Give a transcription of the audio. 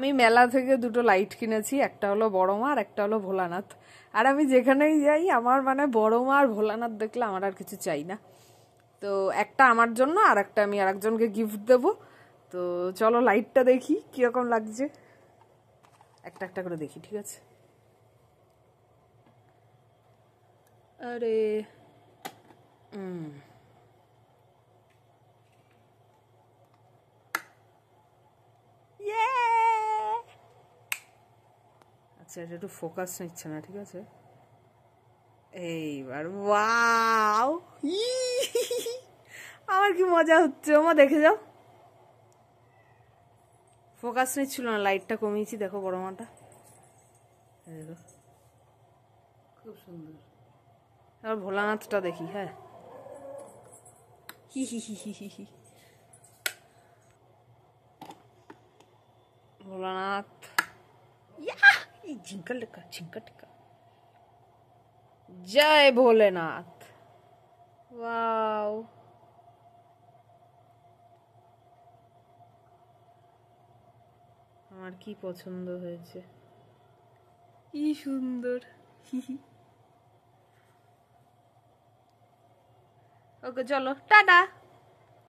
আমি মেলা থেকে দুটো লাইট কিনেছি, একটা হলো বড় মা আর একটা হলো ভোলানাথ। আর আমি যেখানেই যাই আমার মানে বড় মা আর ভোলানাথ দেখলে আমার আর কিছু চাই না। তো একটা আমার জন্য আর একটা আমি আরেকজনকে গিফট দেব। তো চলো লাইটটা দেখি কিরকম লাগছে, একটা একটা করে দেখি, ঠিক আছে? আরে আচ্ছা, এটা একটু ফোকাস নিচ্ছে না, ঠিক আছে? এইবার ওয়াও, আমার কি মজা হচ্ছে, ওমা দেখে যাও। ফোকাস নিচ্ছিল না, লাইটটা কমিয়েছি, দেখো বড় মাটা, দেখো খুব সুন্দর। এবার ভোলানাথটা দেখি, হ্যাঁ। হি হি হি হি হি হি। ভোলানাথ, ঝিঙ্কা টিকা, ঝিঙ্কা টিকা। জয় ভোলেনাথ। ওয়াও, আমার কি পছন্দ হয়েছে, কি সুন্দর। ওকে চলো, টাটা।